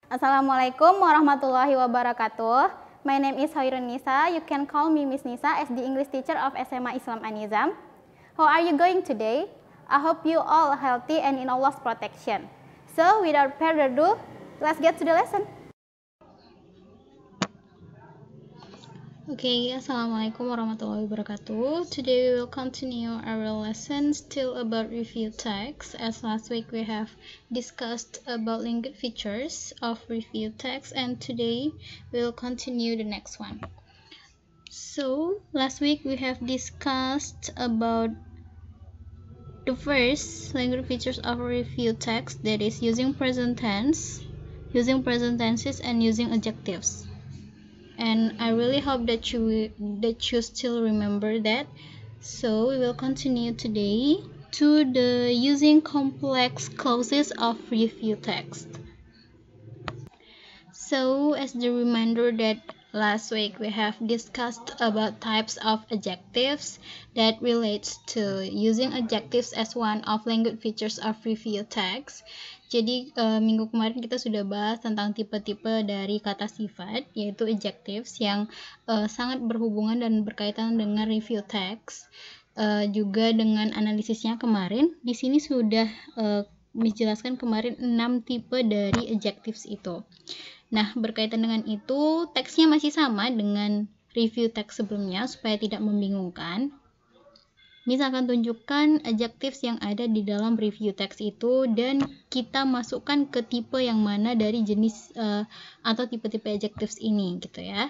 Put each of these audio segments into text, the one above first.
Assalamualaikum warahmatullahi wabarakatuh. My name is Hoirun Nisa. You can call me Miss Nisa as the English teacher of SMA Islam An-Nizam. How are you going today? I hope you all are healthy and in Allah's protection. So without further ado, let's get to the lesson. Okay, Assalamualaikum warahmatullahi wabarakatuh. Today we will continue our lesson still about review text. As last week we have discussed about linked features of review text, and today we will continue the next one. So last week we have discussed about the first linked features of review text, that is using present tense, using present tenses, and using adjectives. And I really hope that you still remember that. So we will continue today to the using complex clauses of review text. So as the reminder that last week we have discussed about types of adjectives that relates to using adjectives as one of language features of review text. Jadi minggu kemarin kita sudah bahas tentang tipe-tipe dari kata sifat, yaitu adjectives yang sangat berhubungan dan berkaitan dengan review text. Juga dengan analisisnya kemarin, di sini sudah menjelaskan kemarin 6 tipe dari adjectives itu. Nah, berkaitan dengan itu, teksnya masih sama dengan review text sebelumnya supaya tidak membingungkan. Misalkan tunjukkan adjectives yang ada di dalam review text itu dan kita masukkan ke tipe yang mana dari jenis atau tipe-tipe adjectives ini gitu ya.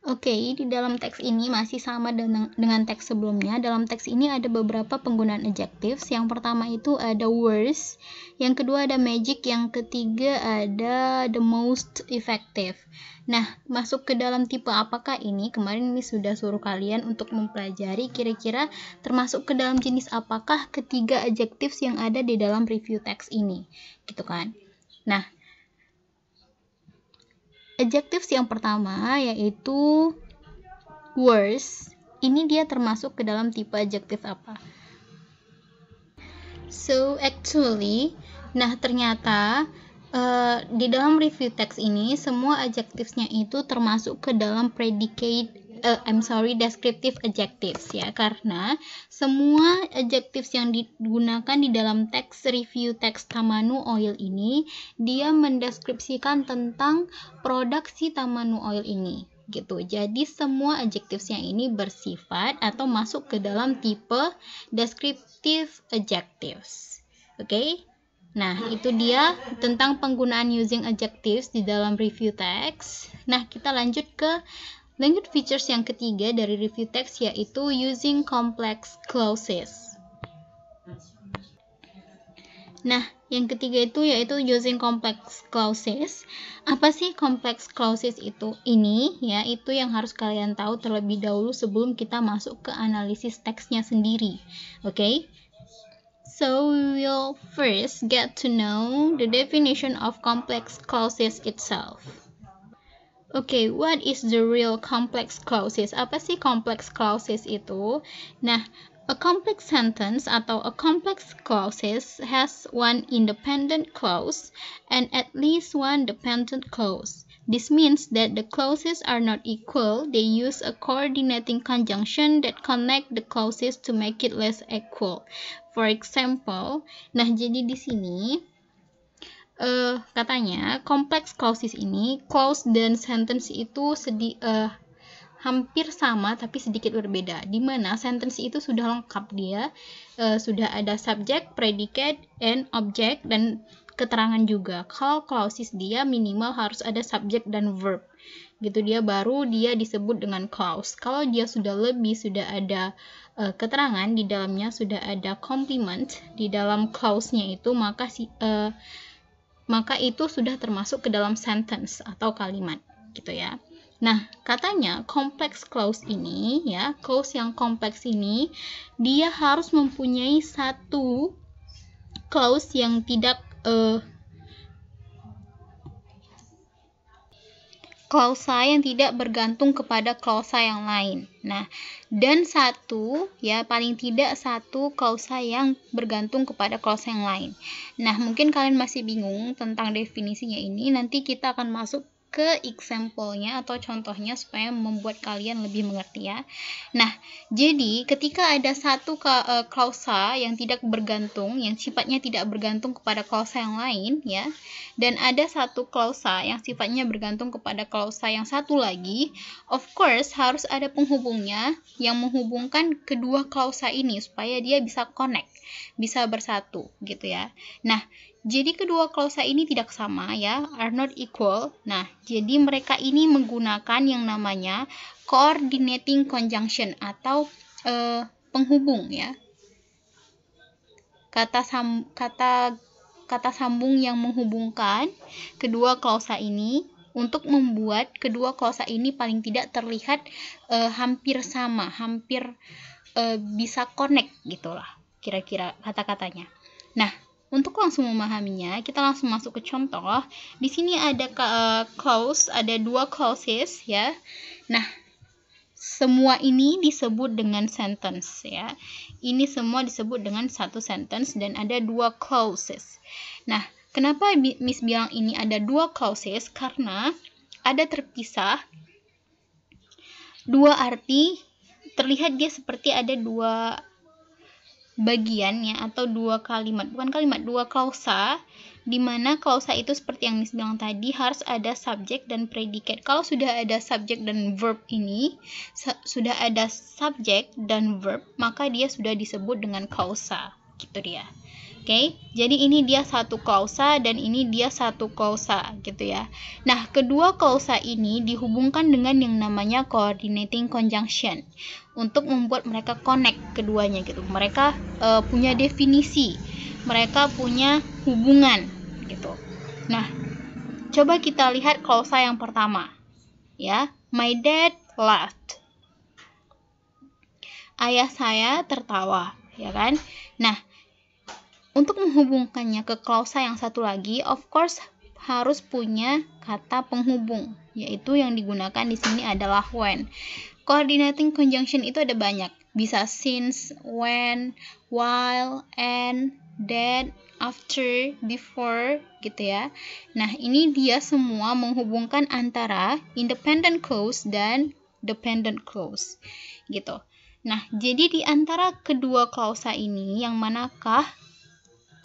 Oke, di dalam teks ini masih sama dengan teks sebelumnya. Dalam teks ini ada beberapa penggunaan adjectives. Yang pertama itu ada worst, yang kedua ada magic, yang ketiga ada the most effective. Nah, masuk ke dalam tipe apakah ini? Kemarin ini sudah suruh kalian untuk mempelajari kira-kira termasuk ke dalam jenis apakah ketiga adjectives yang ada di dalam review text ini. Gitu kan? Nah, adjectives yang pertama yaitu worst. Ini dia termasuk ke dalam tipe adjective apa? So actually, nah ternyata di dalam review text ini semua adjectives-nya itu termasuk ke dalam descriptive adjectives ya, karena semua adjectives yang digunakan di dalam teks review text Tamanu Oil ini dia mendeskripsikan tentang produk si Tamanu Oil ini gitu. Jadi semua adjectives yang ini bersifat atau masuk ke dalam tipe descriptive adjectives. Oke? Nah, itu dia tentang penggunaan using adjectives di dalam review text. Nah, kita lanjut ke language features yang ketiga dari review text, yaitu using complex clauses. Nah, yang ketiga itu yaitu using complex clauses. Apa sih complex clauses itu? Ini ya, itu yang harus kalian tahu terlebih dahulu sebelum kita masuk ke analisis teksnya sendiri. Oke? So we will first get to know the definition of complex clauses itself. Okay, what is the real complex clauses? Apa sih complex clauses itu? Nah, a complex sentence atau a complex clauses has one independent clause and at least one dependent clause. This means that the clauses are not equal. They use a coordinating conjunction that connect the clauses to make it less equal. For example, nah jadi di sini katanya complex clauses ini, clause dan sentence itu hampir sama tapi sedikit berbeda. Di mana sentence itu sudah lengkap dia, sudah ada subject, predicate, and object dan keterangan juga. Kalau clauses dia minimal harus ada subject dan verb. Gitu dia baru dia disebut dengan clause. Kalau dia sudah lebih, sudah ada keterangan di dalamnya, sudah ada complement di dalam clause-nya itu, maka itu sudah termasuk ke dalam sentence atau kalimat gitu ya. Nah, katanya complex clause ini ya, clause yang kompleks ini dia harus mempunyai satu clause yang tidak klausa yang tidak bergantung kepada klausa yang lain. Nah, dan satu, ya paling tidak satu klausa yang bergantung kepada klausa yang lain. Nah, mungkin kalian masih bingung tentang definisinya ini. Nanti kita akan masuk ke example-nya atau contohnya supaya membuat kalian lebih mengerti ya. Nah, jadi ketika ada satu klausa yang tidak bergantung, yang sifatnya tidak bergantung kepada klausa yang lain ya, dan ada satu klausa yang sifatnya bergantung kepada klausa yang satu lagi, of course harus ada penghubungnya yang menghubungkan kedua klausa ini supaya dia bisa connect, bisa bersatu gitu ya. Nah, jadi kedua klausa ini tidak sama ya, are not equal. Nah, jadi mereka ini menggunakan yang namanya coordinating conjunction atau penghubung ya. Kata sambung yang menghubungkan kedua klausa ini untuk membuat kedua klausa ini paling tidak terlihat hampir sama, hampir bisa connect gitulah kira-kira kata-katanya. Nah, untuk langsung memahaminya, kita langsung masuk ke contoh. Di sini ada clause, ada dua clauses ya. Nah, semua ini disebut dengan sentence ya. Ini semua disebut dengan satu sentence dan ada dua clauses. Nah, kenapa Miss bilang ini ada dua clauses? Karena ada terpisah dua arti, terlihat dia seperti ada dua bagiannya atau dua kalimat, bukan kalimat, dua klausa, di mana klausa itu seperti yang Miss bilang tadi harus ada subjek dan predikat. Kalau sudah ada subjek dan verb ini, sudah ada subjek dan verb, maka dia sudah disebut dengan klausa, gitu dia. Oke, jadi ini dia satu klausa dan ini dia satu klausa gitu ya. Nah, kedua klausa ini dihubungkan dengan yang namanya coordinating conjunction untuk membuat mereka connect keduanya gitu. Mereka punya definisi, mereka punya hubungan gitu. Nah, coba kita lihat klausa yang pertama ya. My dad laughed. Ayah saya tertawa, ya kan? Nah, untuk menghubungkannya ke klausa yang satu lagi, of course harus punya kata penghubung, yaitu yang digunakan di sini adalah when. Coordinating conjunction itu ada banyak, bisa since, when, while, and, that, after, before, gitu ya. Nah, ini dia semua menghubungkan antara independent clause dan dependent clause, gitu. Nah, jadi di antara kedua klausa ini, yang manakah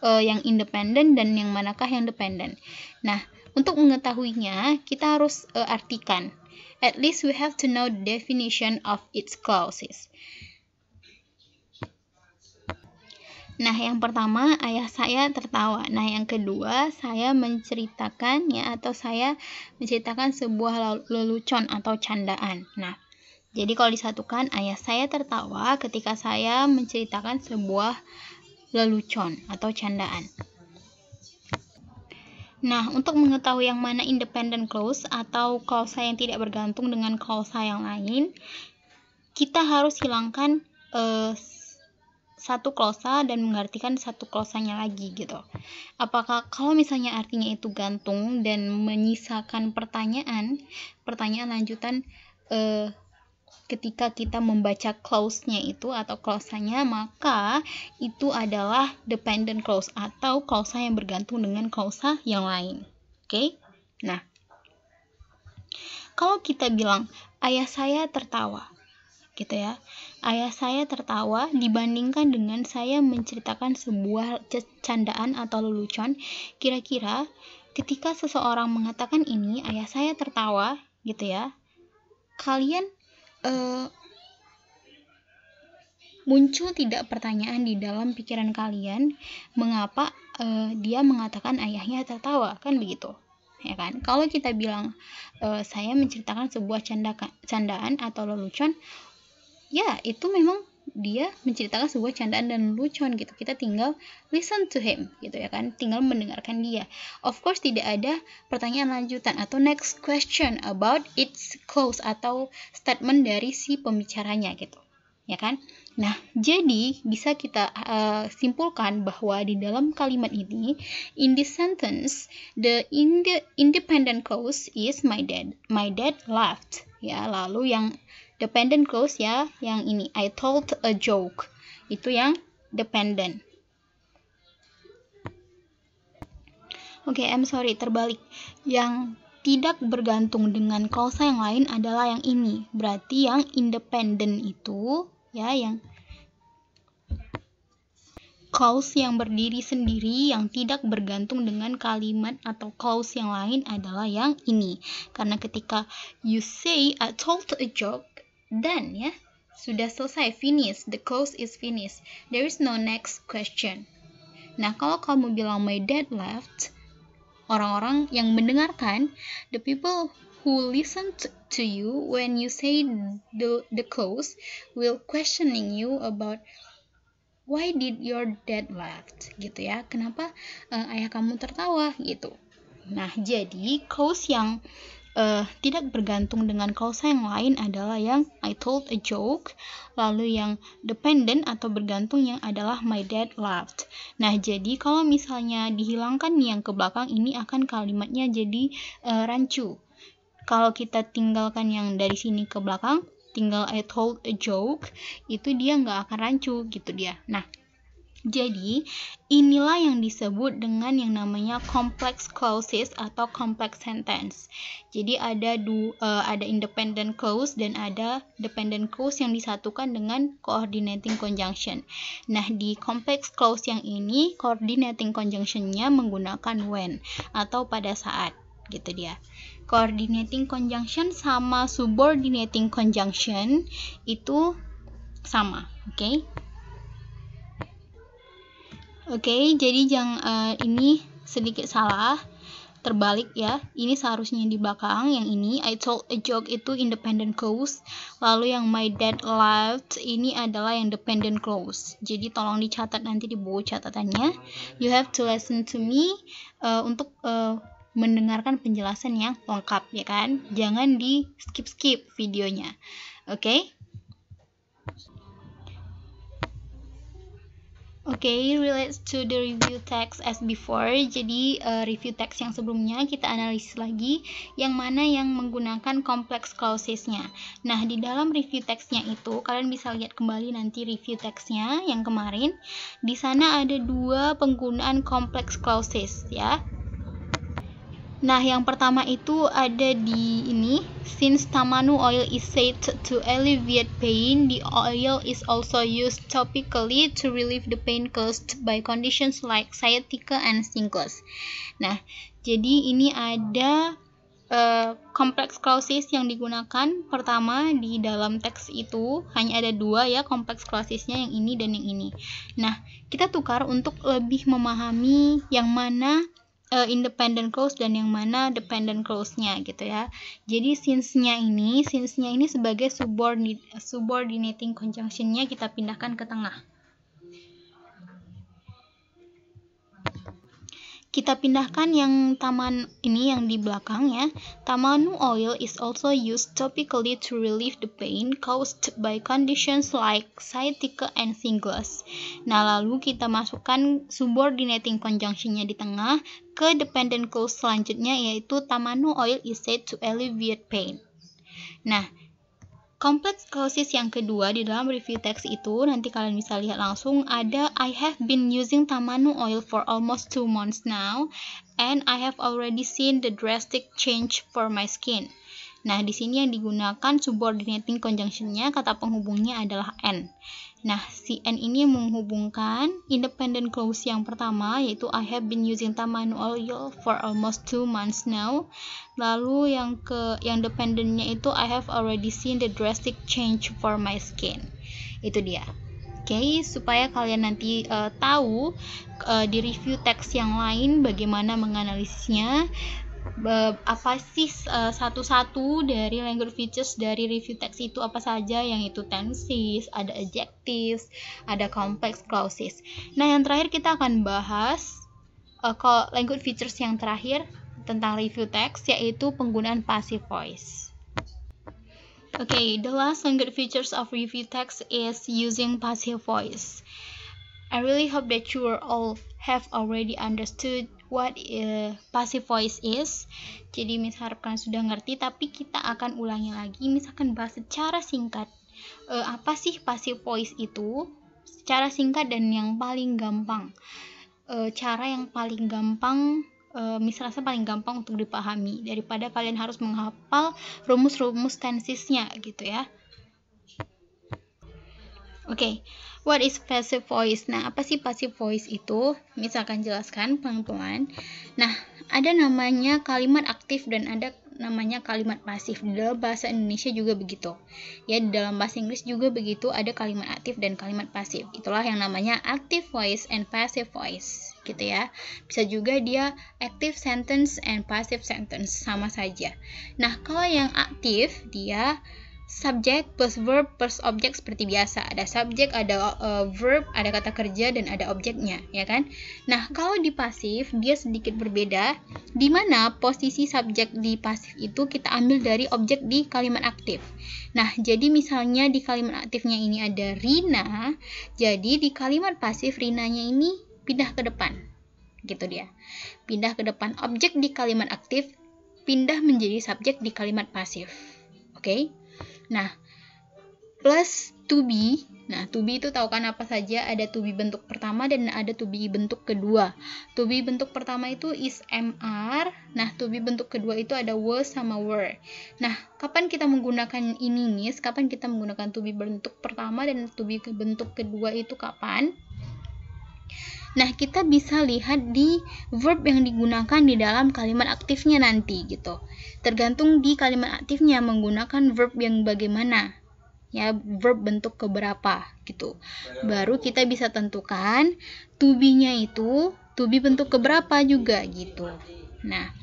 yang independen dan yang manakah yang dependent. Nah, untuk mengetahuinya, kita harus artikan. At least we have to know the definition of its clauses. Nah, yang pertama, ayah saya tertawa. Nah, yang kedua, saya menceritakan ya, atau saya menceritakan sebuah lelucon atau candaan. Nah, jadi kalau disatukan, ayah saya tertawa ketika saya menceritakan sebuah lelucon atau candaan. Nah, untuk mengetahui yang mana independent clause atau klausa yang tidak bergantung dengan klausa yang lain, kita harus hilangkan satu klausa dan mengartikan satu klausanya lagi gitu. Apakah kalau misalnya artinya itu gantung dan menyisakan pertanyaan lanjutan ketika kita membaca clause-nya itu atau klausanya, maka itu adalah dependent clause atau klausa yang bergantung dengan klausa yang lain. Oke? Nah, kalau kita bilang ayah saya tertawa, gitu ya. Ayah saya tertawa dibandingkan dengan saya menceritakan sebuah candaan atau lelucon, kira-kira ketika seseorang mengatakan ini, ayah saya tertawa, gitu ya. Kalian muncul tidak pertanyaan di dalam pikiran kalian mengapa dia mengatakan ayahnya tertawa, kan begitu ya kan? Kalau kita bilang saya menceritakan sebuah candaan atau lelucon, ya itu memang dia menceritakan sebuah candaan dan lelucon gitu, kita tinggal listen to him gitu ya kan, tinggal mendengarkan dia. Of course tidak ada pertanyaan lanjutan atau next question about its clause atau statement dari si pembicaranya gitu ya kan. Nah, jadi bisa kita simpulkan bahwa di dalam kalimat ini, in this sentence, the independent clause is my dad laughed. Ya, lalu yang dependent clause ya, yang ini, I told a joke. Itu yang dependent. Oke, I'm sorry, terbalik. Yang tidak bergantung dengan klausa yang lain adalah yang ini. Berarti yang independent itu ya, yang clause yang berdiri sendiri yang tidak bergantung dengan kalimat atau clause yang lain adalah yang ini. Karena ketika you say I told a joke, then ya sudah selesai, finish, the clause is finished. There is no next question. Nah, kalau kamu bilang my dad laughed, orang-orang yang mendengarkan, the people who listen to you when you say the clause will questioning you about why did your dad laugh, gitu ya, kenapa ayah kamu tertawa, gitu. Nah, jadi clause yang tidak bergantung dengan klausa yang lain adalah yang I told a joke, lalu yang dependent atau bergantung yang adalah my dad laughed. Nah, jadi kalau misalnya dihilangkan yang ke belakang, ini akan kalimatnya jadi rancu. Kalau kita tinggalkan yang dari sini ke belakang, tinggal I told a joke, itu dia nggak akan rancu, gitu dia. Nah, jadi inilah yang disebut dengan yang namanya complex clauses atau complex sentence. Jadi ada independent clause dan ada dependent clause yang disatukan dengan coordinating conjunction. Nah, di complex clause yang ini coordinating conjunction-nya menggunakan when atau pada saat, gitu dia. Coordinating conjunction sama subordinating conjunction itu sama, oke? Oke, jadi ini sedikit salah, terbalik ya. Ini seharusnya di belakang, yang ini I told a joke itu independent clause, lalu yang my dad laughed ini adalah yang dependent clause. Jadi tolong dicatat nanti di buku catatannya. You have to listen to me untuk mendengarkan penjelasan yang lengkap, ya kan? Jangan di skip videonya. Oke? Relates to the review text as before. Jadi review text yang sebelumnya kita analisis lagi yang mana yang menggunakan complex clauses-nya. Nah, di dalam review text-nya itu kalian bisa lihat kembali nanti review text-nya yang kemarin. Di sana ada 2 penggunaan complex clauses ya. Nah, yang pertama itu ada di ini, since tamanu oil is said to alleviate pain, the oil is also used topically to relieve the pain caused by conditions like sciatica and shingles. Nah, jadi ini ada complex clauses yang digunakan. Pertama, di dalam teks itu hanya ada 2 ya complex clauses-nya, yang ini dan yang ini. Nah, kita tukar untuk lebih memahami yang mana independent clause dan yang mana dependent clause-nya, gitu ya. Jadi since-nya ini sebagai subordinating conjunction-nya kita pindahkan ke tengah. Kita pindahkan yang taman ini yang di belakang ya. Tamanu oil is also used topically to relieve the pain caused by conditions like sciatica and shingles. Nah, lalu kita masukkan subordinating conjunction-nya di tengah ke dependent clause selanjutnya, yaitu tamanu oil is said to alleviate pain. Nah, complex clauses yang kedua di dalam review text itu nanti kalian bisa lihat langsung ada I have been using tamanu oil for almost 2 months now and I have already seen the drastic change for my skin. Nah, di sini yang digunakan subordinating conjunction-nya, kata penghubungnya adalah and. Nah, si and ini menghubungkan independent clause yang pertama, yaitu I have been using tamanu oil for almost 2 months now. Lalu yang dependentnya itu I have already seen the drastic change for my skin. Itu dia. Oke, supaya kalian nanti tahu di review teks yang lain bagaimana menganalisisnya. Apa sih satu-satu dari language features dari review text itu apa saja, yang itu tenses, ada adjectives, ada complex clauses. Nah, yang terakhir kita akan bahas language features yang terakhir tentang review text, yaitu penggunaan passive voice. Okay, the last language features of review text is using passive voice. I really hope that you all have already understood what passive voice is. Jadi Miss harapkan sudah ngerti, tapi kita akan ulangi lagi. Miss akan bahas secara singkat apa sih passive voice itu, secara singkat dan yang paling gampang. Cara yang paling gampang, Miss rasa paling gampang untuk dipahami daripada kalian harus menghafal rumus-rumus tensesnya gitu ya. Oke, what is passive voice? Nah, apa sih passive voice itu? Miss akan jelaskan pelan-pelan. Nah, ada namanya kalimat aktif dan ada namanya kalimat pasif. Di dalam bahasa Indonesia juga begitu. Ya, di dalam bahasa Inggris juga begitu, ada kalimat aktif dan kalimat pasif. Itulah yang namanya active voice and passive voice, gitu ya. Bisa juga dia active sentence and passive sentence, sama saja. Nah, kalau yang aktif dia subjek plus verb plus objek seperti biasa. Ada subjek, ada verb, ada kata kerja, dan ada objeknya, ya kan? Nah, kalau di pasif, dia sedikit berbeda, di mana posisi subjek di pasif itu kita ambil dari objek di kalimat aktif. Nah, jadi misalnya di kalimat aktifnya ini ada Rina, jadi di kalimat pasif Rinanya ini pindah ke depan. Gitu dia. Pindah ke depan. Objek di kalimat aktif pindah menjadi subjek di kalimat pasif. Oke? Nah, plus to be. Nah, to be itu tahu kan apa saja? Ada to be bentuk pertama dan ada to be bentuk kedua. To be bentuk pertama itu is, MR. Nah, to be bentuk kedua itu ada was sama were. Nah, kapan kita menggunakan ini, Miss? Kapan kita menggunakan to be bentuk pertama dan to be bentuk kedua itu kapan? Nah, kita bisa lihat di verb yang digunakan di dalam kalimat aktifnya nanti gitu. Tergantung di kalimat aktifnya menggunakan verb yang bagaimana. Ya, verb bentuk keberapa gitu. Baru kita bisa tentukan to be-nya itu to be bentuk keberapa juga gitu. Nah,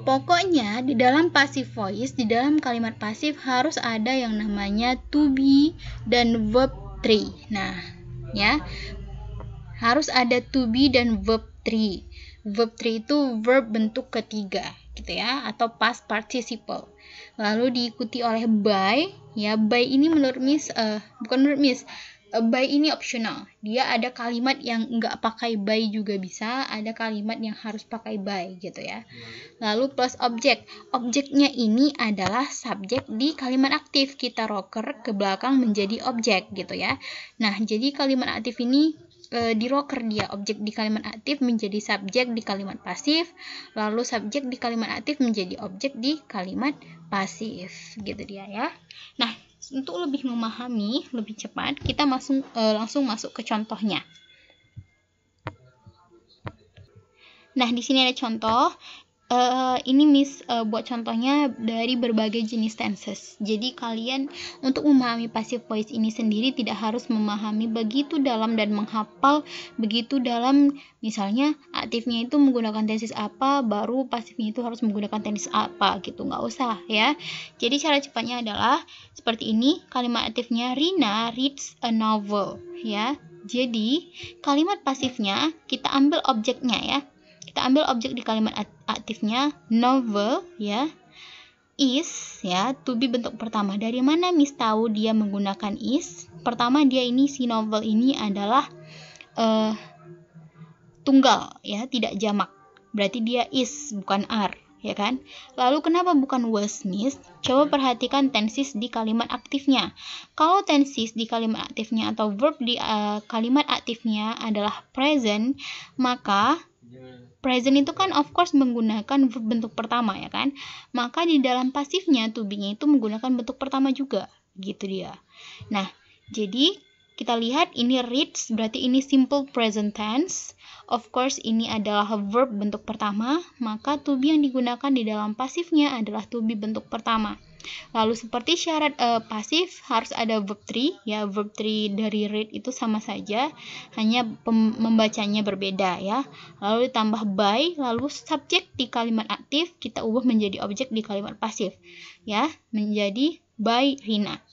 pokoknya di dalam passive voice, di dalam kalimat pasif harus ada yang namanya to be dan verb 3. Nah, ya. Harus ada to be dan verb 3. Verb 3 itu verb bentuk ketiga gitu ya, atau past participle. Lalu diikuti oleh by, ya. By ini menurut Miss by ini optional. Dia ada kalimat yang nggak pakai by juga bisa, ada kalimat yang harus pakai by gitu ya. Lalu plus objek. Objeknya ini adalah subjek di kalimat aktif. Kita rocker ke belakang menjadi objek gitu ya. Nah, jadi kalimat aktif ini di rocker dia, objek di kalimat aktif menjadi subjek di kalimat pasif, lalu subjek di kalimat aktif menjadi objek di kalimat pasif, gitu dia ya. Nah, untuk lebih memahami lebih cepat, kita langsung masuk ke contohnya. Nah, di sini ada contoh. Ini Miss buat contohnya dari berbagai jenis tenses. Jadi kalian untuk memahami passive voice ini sendiri tidak harus memahami begitu dalam dan menghafal begitu dalam. Misalnya aktifnya itu menggunakan tenses apa, baru pasifnya itu harus menggunakan tenses apa gitu, nggak usah ya. Jadi cara cepatnya adalah seperti ini. Kalimat aktifnya Rina reads a novel ya. Jadi kalimat pasifnya kita ambil objeknya ya. Kita ambil objek di kalimat aktifnya novel ya, is ya, to be bentuk pertama. Dari mana Miss tahu dia menggunakan is? Pertama, dia ini si novel ini adalah tunggal ya, tidak jamak. Berarti dia is bukan are, ya kan? Lalu kenapa bukan was, Miss? Coba perhatikan tenses di kalimat aktifnya. Kalau tenses di kalimat aktifnya atau verb di kalimat aktifnya adalah present, maka present itu kan of course menggunakan verb bentuk pertama ya kan. Maka di dalam pasifnya to be-nya itu menggunakan bentuk pertama juga. Gitu dia. Nah, jadi kita lihat ini reads berarti ini simple present tense. Of course ini adalah verb bentuk pertama, maka to be yang digunakan di dalam pasifnya adalah to be bentuk pertama. Lalu seperti syarat pasif harus ada verb 3 ya, verb 3 dari read itu sama saja, hanya membacanya berbeda ya. Lalu ditambah by, lalu subjek di kalimat aktif kita ubah menjadi objek di kalimat pasif ya, menjadi by Rina.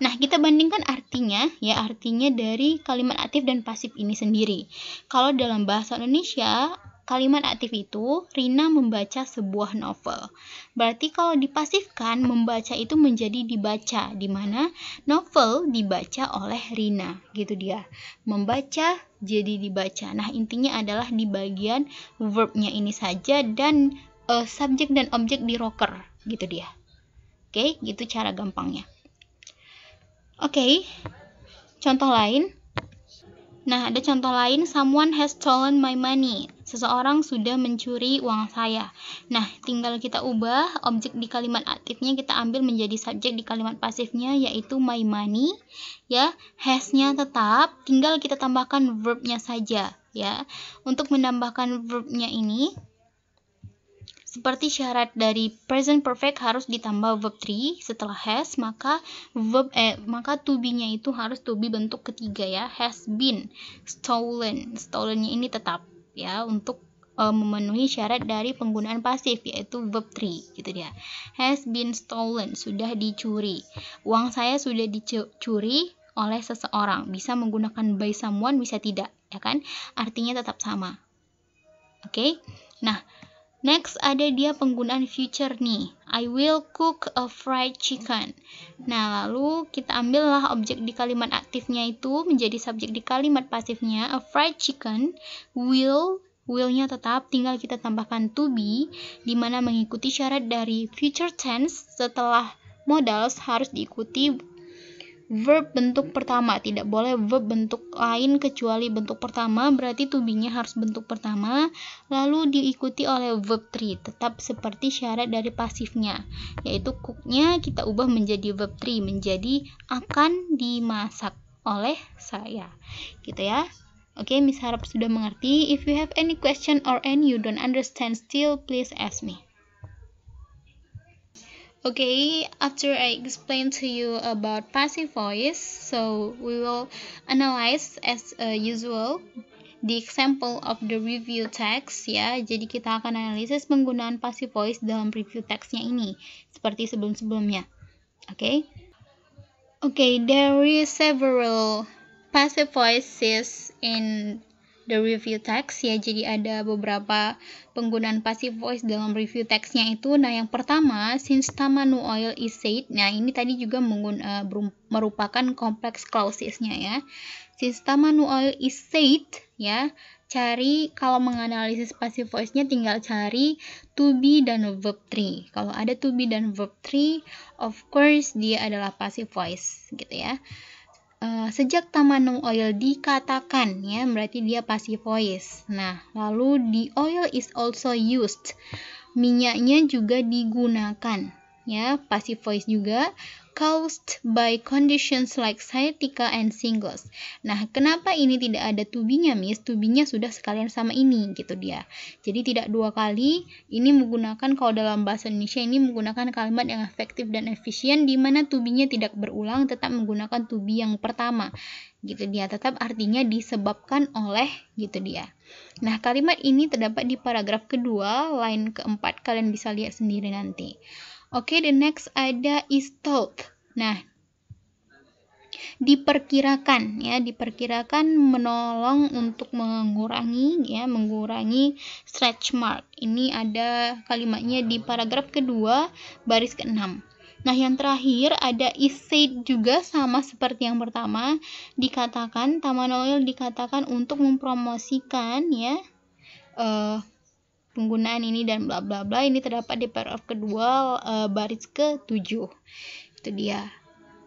Nah, kita bandingkan artinya ya, artinya dari kalimat aktif dan pasif ini sendiri. Kalau dalam bahasa Indonesia kalimat aktif itu Rina membaca sebuah novel. Berarti kalau dipasifkan, membaca itu menjadi dibaca, di mana novel dibaca oleh Rina, gitu dia. Membaca jadi dibaca. Nah, intinya adalah di bagian verbnya ini saja dan subjek dan objek di rocker, gitu dia. Oke, gitu cara gampangnya. Oke, contoh lain. Nah, ada contoh lain, someone has stolen my money. Seseorang sudah mencuri uang saya. Nah, tinggal kita ubah objek di kalimat aktifnya, kita ambil menjadi subjek di kalimat pasifnya, yaitu my money. Ya, has-nya tetap, tinggal kita tambahkan verb-nya saja. Ya, untuk menambahkan verb-nya ini, seperti syarat dari present perfect harus ditambah verb 3 setelah has, maka to be-nya itu harus to be bentuk ketiga ya, has been stolen. Stolen-nya ini tetap ya untuk memenuhi syarat dari penggunaan pasif yaitu verb 3 gitu dia. Has been stolen, sudah dicuri. Uang saya sudah dicuri oleh seseorang. Bisa menggunakan by someone, bisa tidak, ya kan? Artinya tetap sama. Oke. Nah, next ada dia penggunaan future nih. I will cook a fried chicken. Nah, lalu kita ambillah objek di kalimat aktifnya itu menjadi subjek di kalimat pasifnya. A fried chicken will-nya tetap, tinggal kita tambahkan to be, di mana mengikuti syarat dari future tense setelah modals harus diikuti verb bentuk pertama, tidak boleh verb bentuk lain kecuali bentuk pertama, berarti to be-nya harus bentuk pertama, lalu diikuti oleh verb 3, tetap seperti syarat dari pasifnya, yaitu cook-nya kita ubah menjadi verb 3, menjadi akan dimasak oleh saya, gitu ya. Oke, Miss harap sudah mengerti. If you have any question or any you don't understand still, please ask me. Okay, after I explain to you about passive voice, so we will analyze as usual the example of the review text ya. Jadi kita akan analisis penggunaan passive voice dalam review textnya ini seperti sebelum-sebelumnya. Okay, there is several passive voices in the review text ya, jadi ada beberapa penggunaan passive voice dalam review textnya itu. Nah, yang pertama, since Tamanu oil is said. Nah, ini tadi juga merupakan complex clausesnya ya. Since Tamanu oil is said ya, cari kalau menganalisis passive voice-nya tinggal cari to be dan verb 3. Kalau ada to be dan verb 3, of course dia adalah passive voice gitu ya. Sejak Tamanu oil dikatakan ya, berarti dia passive voice. Nah, lalu the oil is also used. Minyaknya juga digunakan ya, passive voice juga. Caused by conditions like sciatica and shingles. Nah, kenapa ini tidak ada to be-nya, Miss? To be-nya sudah sekalian sama ini gitu dia. Jadi tidak dua kali. Ini menggunakan, kalau dalam bahasa Indonesia ini menggunakan kalimat yang efektif dan efisien, di mana to be-nya tidak berulang, tetap menggunakan to be yang pertama. Gitu dia, tetap artinya disebabkan oleh gitu dia. Nah, kalimat ini terdapat di paragraf kedua, line keempat, kalian bisa lihat sendiri nanti. Oke, the next ada is thought. Nah, diperkirakan ya, diperkirakan menolong untuk mengurangi stretch mark. Ini ada kalimatnya di paragraf kedua, baris ke-6. Nah, yang terakhir ada is said juga sama seperti yang pertama, dikatakan Tamanu oil dikatakan untuk mempromosikan ya penggunaan ini dan bla bla bla. Ini terdapat di paragraf kedua, baris ke-7. Itu dia.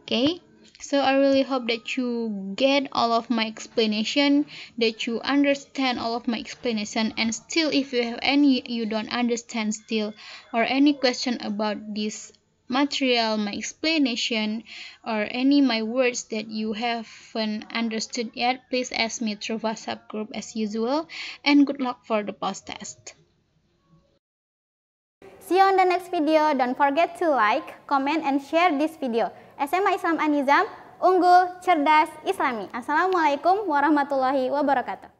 Okay? So I really hope that you get all of my explanation, that you understand all of my explanation, and still if you have any you don't understand still, or any question about this material, my explanation, or any my words that you haven't understood yet, please ask me through WhatsApp group as usual, and good luck for the post test. See you on the next video. Don't forget to like, comment, and share this video. SMA Islam An-Nizam, unggul, cerdas, Islami. Assalamualaikum warahmatullahi wabarakatuh.